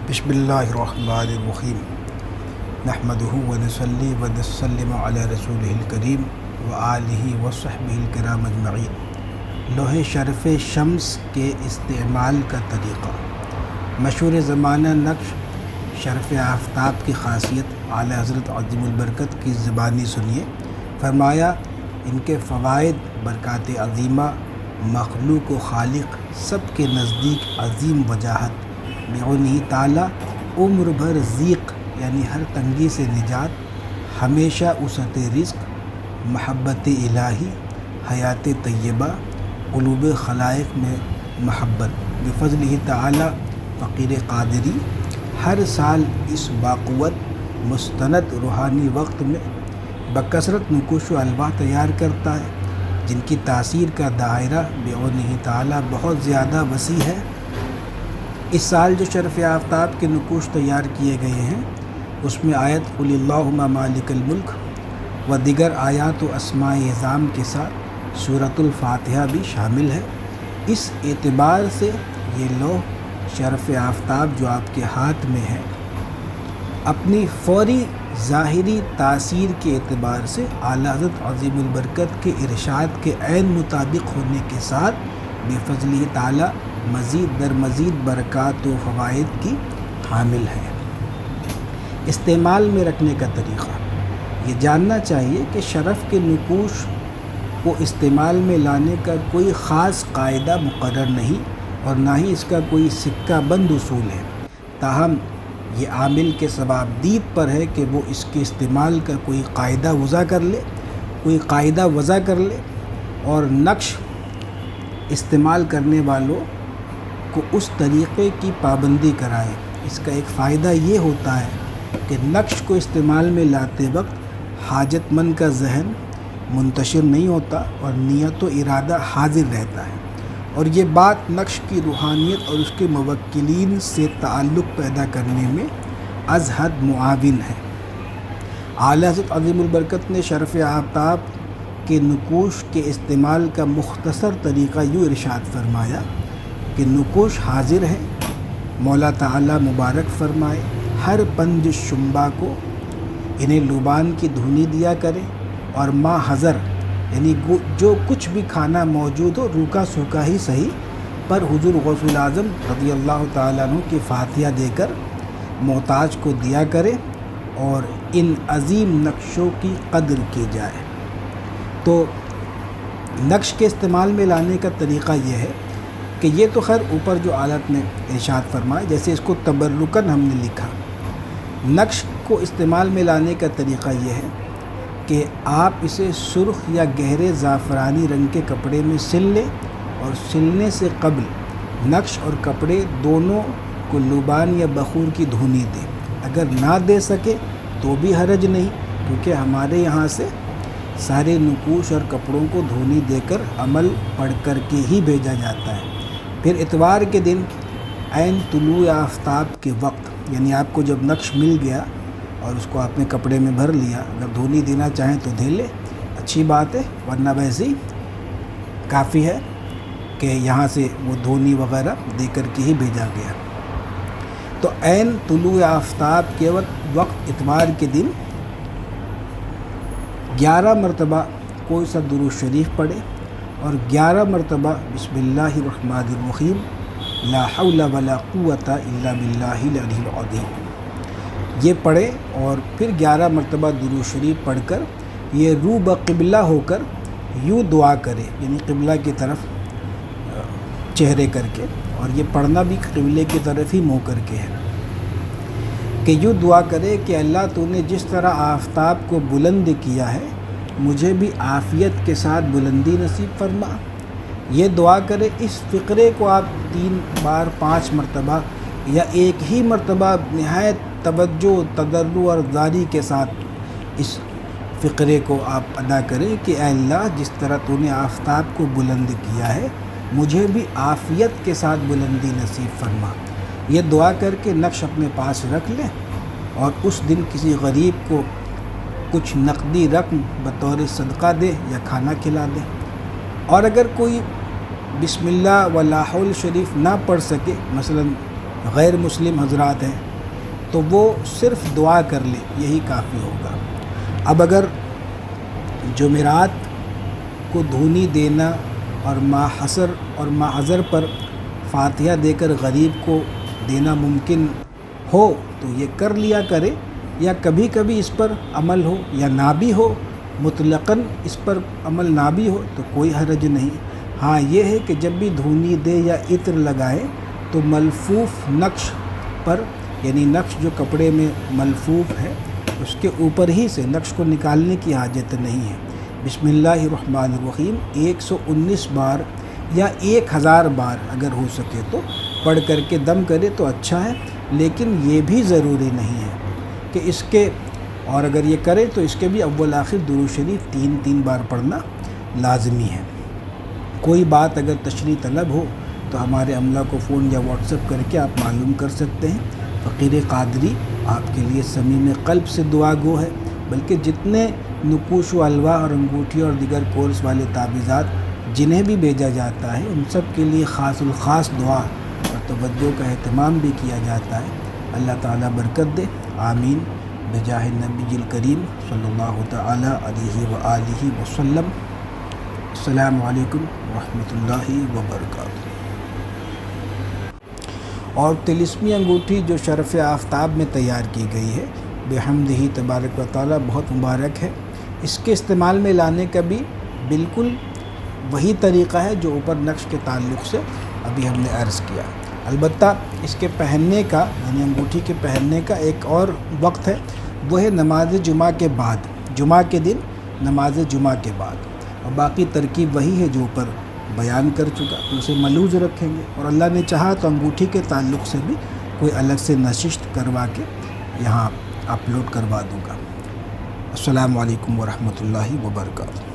بسم اللہ الرحمن الرحیم نحمدہ ونصلی ونسلم علی رسولہ الکریم وآلہ وصحبہ الکرام اجمعین۔ لوح شرف شمس کے استعمال کا طریقہ۔ مشہور زمانہ نقش شرف آفتاب کی خاصیت اعلیٰ حضرت عظیم البرکت کی زبانی سنیے۔ فرمایا ان کے فوائد برکات عظیمہ مخلوق و خالق سب کے نزدیک عظیم وجاہت، بعونہ تعالیٰ عمر بھر ضیق یعنی ہر تنگی سے نجات، ہمیشہ وسعت رزق، محبت الہی، حیات طیبہ، قلوب خلائق میں محبت، بفضلہ تعالیٰ فقیر قادری ہر سال اس باقوت مستند روحانی وقت میں بکثرت نقوش و الواح تیار کرتا ہے، جن کی تاثیر کا دائرہ بعونہ تعالیٰ بہت زیادہ وسیع ہے۔ اس سال جو شرف آفتاب کے نقوش تیار کیے گئے ہیں اس میں آیت قل اللہم مالک الملک و دیگر آیات و اسماء اعظام کے ساتھ سورۃ الفاتحہ بھی شامل ہے۔ اس اعتبار سے یہ لوح شرف آفتاب جو آپ کے ہاتھ میں ہے اپنی فوری ظاہری تاثیر کے اعتبار سے اعلیٰ حضرت عظیم البرکت کے ارشاد کے عین مطابق ہونے کے ساتھ بفضلہ تعالیٰ مزید در مزید برکات و فوائد کی حامل ہے۔ استعمال میں رکھنے کا طریقہ۔ یہ جاننا چاہیے کہ شرف کے نقوش کو استعمال میں لانے کا کوئی خاص قاعدہ مقرر نہیں اور نہ ہی اس کا کوئی سکہ بند اصول ہے، تاہم یہ عامل کے ثوابدید پر ہے کہ وہ اس کے استعمال کا کوئی قاعدہ وضع کر لے اور نقش استعمال کرنے والوں کو اس طریقے کی پابندی کرائے۔ اس کا ایک فائدہ یہ ہوتا ہے کہ نقش کو استعمال میں لاتے وقت حاجت مند کا ذہن منتشر نہیں ہوتا اور نیت و ارادہ حاضر رہتا ہے، اور یہ بات نقش کی روحانیت اور اس کے موکلین سے تعلق پیدا کرنے میں از حد معاون ہے۔ اعلیٰ حضرت عظیم البرکت نے شرف آفتاب کے نقوش کے استعمال کا مختصر طریقہ یوں ارشاد فرمایا کہ نقوش حاضر ہیں، مولا تعالیٰ مبارک فرمائے ہر پنج شمبا کو انہیں لبان کی دھنی دیا کرے، اور ما حضر یعنی جو کچھ بھی کھانا موجود ہو روکا سوکھا ہی صحیح، پر حضور غوث الاعظم رضی اللہ تعالیٰ عنہ کی فاتحہ دے کر محتاج کو دیا کرے، اور ان عظیم نقشوں کی قدر کی جائے۔ تو نقش کے استعمال میں لانے کا طریقہ یہ ہے کہ یہ تو خیر اوپر جو آلت نے ارشاد فرمائے، جیسے اس کو تبرکاً ہم نے لکھا۔ نقش کو استعمال میں لانے کا طریقہ یہ ہے کہ آپ اسے سرخ یا گہرے زعفرانی رنگ کے کپڑے میں سل لیں، اور سلنے سے قبل نقش اور کپڑے دونوں کو لبان یا بخور کی دھنی دیں۔ اگر نہ دے سکے تو بھی حرج نہیں، کیونکہ ہمارے یہاں سے سارے نقوش اور کپڑوں کو دھنی دے کر عمل پڑھ کر کے ہی بھیجا جاتا ہے۔ پھر اتوار کے دن عین طلوع آفتاب کے وقت، یعنی آپ کو جب نقش مل گیا اور اس کو آپ نے کپڑے میں بھر لیا، اگر دھونی دینا چاہیں تو دے لے، اچھی بات ہے، ورنہ ویسے ہی کافی ہے کہ یہاں سے وہ دھونی وغیرہ دے کر کے ہی بھیجا گیا۔ تو عین طلوع آفتاب کے وقت اتوار کے دن 11 مرتبہ کوئی سا درود شریف پڑھے، اور 11 مرتبہ بسم اللہ الرحمن الرحیم لا حول ولا قوة الا باللہ العلی العظیم یہ پڑھے، اور پھر 11 مرتبہ درود شریف پڑھ کر یہ رو بقبلہ ہو کر یوں دعا کرے، یعنی قبلہ کی طرف چہرے کر کے، اور یہ پڑھنا بھی قبلے کی طرف ہی منہ کر کے ہے کہ یوں دعا کرے کہ اللہ تو نے جس طرح آفتاب کو بلند کیا ہے مجھے بھی عافیت کے ساتھ بلندی نصیب فرما۔ یہ دعا کرے، اس فقرے کو آپ 3 بار 5 مرتبہ یا ایک ہی مرتبہ نہایت توجہ، تضرع اور زاری کے ساتھ اس فقرے کو آپ ادا کریں کہ اے اللہ جس طرح تو نے آفتاب کو بلند کیا ہے مجھے بھی عافیت کے ساتھ بلندی نصیب فرما۔ یہ دعا کر کے نقش اپنے پاس رکھ لیں، اور اس دن کسی غریب کو کچھ نقدی رقم بطور صدقہ دے یا کھانا کھلا دے۔ اور اگر کوئی بسم اللہ و لا حول شریف نہ پڑھ سکے، مثلا غیر مسلم حضرات ہیں تو وہ صرف دعا کر لے، یہی کافی ہوگا۔ اب اگر جمعرات کو دھونی دینا اور ماحصر اور ماحضر پر فاتحہ دے کر غریب کو دینا ممکن ہو تو یہ کر لیا کرے، یا کبھی کبھی اس پر عمل ہو یا نہ بھی ہو، مطلقاً اس پر عمل نہ بھی ہو تو کوئی حرج نہیں۔ ہاں یہ ہے کہ جب بھی دھونی دے یا عطر لگائے تو ملفوف نقش پر، یعنی نقش جو کپڑے میں ملفوف ہے اس کے اوپر ہی سے نقش کو نکالنے کی حاجت نہیں ہے۔ بسم اللہ الرحمن الرحیم 119 بار یا 1000 بار اگر ہو سکے تو پڑھ کر کے دم کرے تو اچھا ہے، لیکن یہ بھی ضروری نہیں ہے کہ اس کے، اور اگر یہ کرے تو اس کے بھی اول آخر درود شریف 3 بار پڑھنا لازمی ہے۔ کوئی بات اگر تشریح طلب ہو تو ہمارے عملہ کو فون یا واٹس ایپ کر کے آپ معلوم کر سکتے ہیں۔ فقیر قادری آپ کے لیے صمیم قلب سے دعا گو ہے، بلکہ جتنے نقوش و الواح اور انگوٹھی اور دیگر کورس والے تعویذات جنہیں بھی بھیجا جاتا ہے ان سب کے لیے خاص الخاص دعا اور توجہ کا اہتمام بھی کیا جاتا ہے۔ اللہ تعالیٰ برکت دے، آمین، بجاہ النبی الکریم صلی اللہ تعالیٰ علیہ وآلہ وسلم۔ السلام علیکم ورحمۃ اللہ وبرکاتہ۔ اور طلسمی انگوٹھی جو شرف آفتاب میں تیار کی گئی ہے بحمدہ تبارک و تعالیٰ بہت مبارک ہے۔ اس کے استعمال میں لانے کا بھی بالکل وہی طریقہ ہے جو اوپر نقش کے تعلق سے ابھی ہم نے عرض کیا۔ البتہ اس کے پہننے کا، یعنی انگوٹھی کے پہننے کا ایک اور وقت ہے، وہ ہے نماز جمعہ کے بعد، جمعہ کے دن نماز جمعہ کے بعد، اور باقی ترکیب وہی ہے جو اوپر بیان کر چکا، تو اسے ملوز رکھیں گے، اور اللہ نے چاہا تو انگوٹھی کے تعلق سے بھی کوئی الگ سے نشست کروا کے یہاں اپلوڈ کروا دوں گا۔ السلام علیکم ورحمۃ اللہ وبرکاتہ۔